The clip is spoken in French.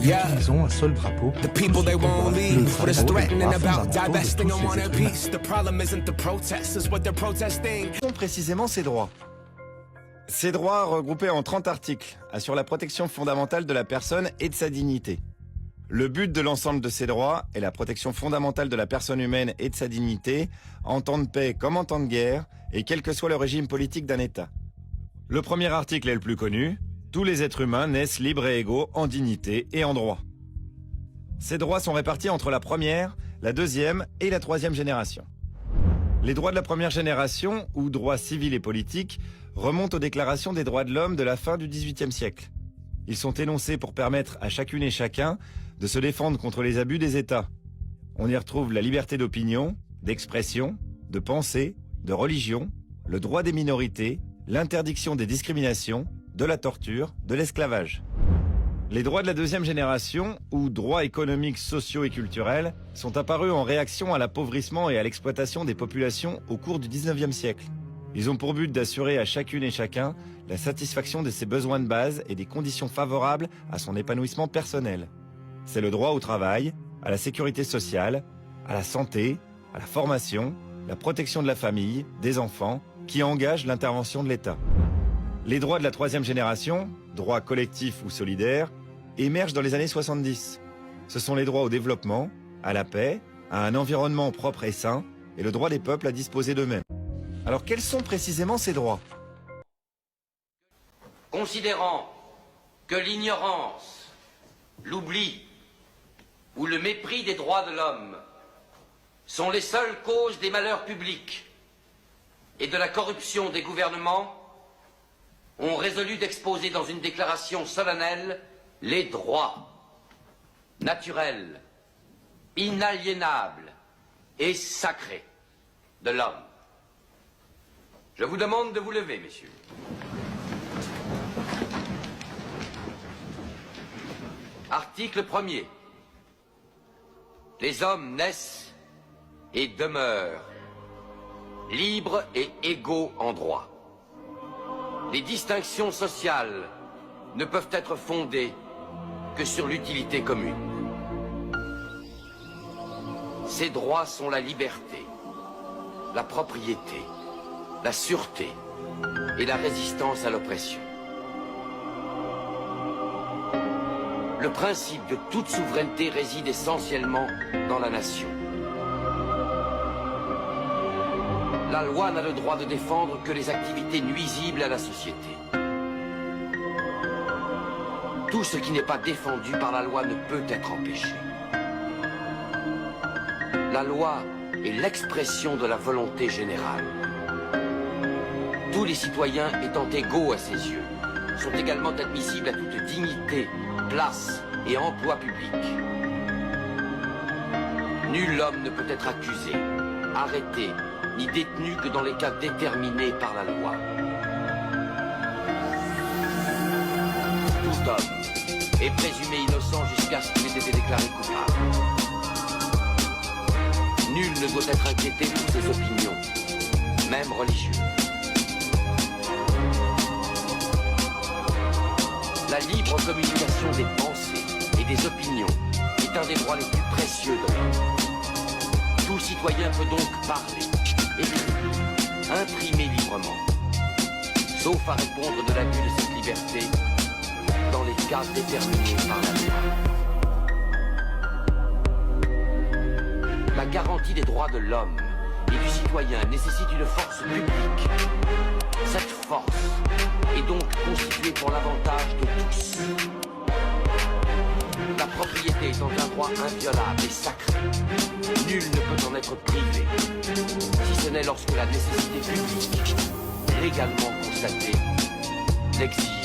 Ils ont un seul drapeau. The people they won't leave, what is threatening about divesting them on a piece. The problem isn't the protest, it's what they're protesting. Quels sont précisément ces droits? Ces droits, regroupés en 30 articles, assurent la protection fondamentale de la personne et de sa dignité. Le but de l'ensemble de ces droits est la protection fondamentale de la personne humaine et de sa dignité, en temps de paix comme en temps de guerre, et quel que soit le régime politique d'un État. Le premier article est le plus connu. Tous les êtres humains naissent libres et égaux en dignité et en droit. Ces droits sont répartis entre la première, la deuxième et la troisième génération. Les droits de la première génération, ou droits civils et politiques, remontent aux déclarations des droits de l'homme de la fin du XVIIIe siècle. Ils sont énoncés pour permettre à chacune et chacun de se défendre contre les abus des États. On y retrouve la liberté d'opinion, d'expression, de pensée, de religion, le droit des minorités, l'interdiction des discriminations, de la torture, de l'esclavage. Les droits de la deuxième génération, ou droits économiques, sociaux et culturels, sont apparus en réaction à l'appauvrissement et à l'exploitation des populations au cours du XIXe siècle. Ils ont pour but d'assurer à chacune et chacun la satisfaction de ses besoins de base et des conditions favorables à son épanouissement personnel. C'est le droit au travail, à la sécurité sociale, à la santé, à la formation, la protection de la famille, des enfants, qui engagent l'intervention de l'État. Les droits de la troisième génération, droits collectifs ou solidaires, émergent dans les années 70. Ce sont les droits au développement, à la paix, à un environnement propre et sain, et le droit des peuples à disposer d'eux-mêmes. Alors quels sont précisément ces droits? Considérant que l'ignorance, l'oubli ou le mépris des droits de l'homme sont les seules causes des malheurs publics et de la corruption des gouvernements, ont résolu d'exposer dans une déclaration solennelle les droits naturels, inaliénables et sacrés de l'homme. Je vous demande de vous lever, messieurs. Article 1er. Les hommes naissent et demeurent libres et égaux en droit. Les distinctions sociales ne peuvent être fondées que sur l'utilité commune. Ces droits sont la liberté, la propriété, la sûreté et la résistance à l'oppression. Le principe de toute souveraineté réside essentiellement dans la nation. La loi n'a le droit de défendre que les activités nuisibles à la société. Tout ce qui n'est pas défendu par la loi ne peut être empêché. La loi est l'expression de la volonté générale. Tous les citoyens étant égaux à ses yeux, sont également admissibles à toute dignité, place et emploi public. Nul homme ne peut être accusé, arrêté, ni détenu que dans les cas déterminés par la loi. Tout homme est présumé innocent jusqu'à ce qu'il ait été déclaré coupable. Nul ne doit être inquiété pour ses opinions, même religieuses. La libre communication des pensées et des opinions est un des droits les plus précieux de l'homme. Tout citoyen peut donc parler, écrire, imprimer librement, sauf à répondre de l'abus de cette liberté dans les cas déterminés par la loi. La garantie des droits de l'homme et du citoyen nécessite une force publique. Cette force est donc constituée pour l'avantage de tous. La propriété étant un droit inviolable et sacré, nul ne peut en être privé, si ce n'est lorsque la nécessité publique, légalement constatée, l'exige.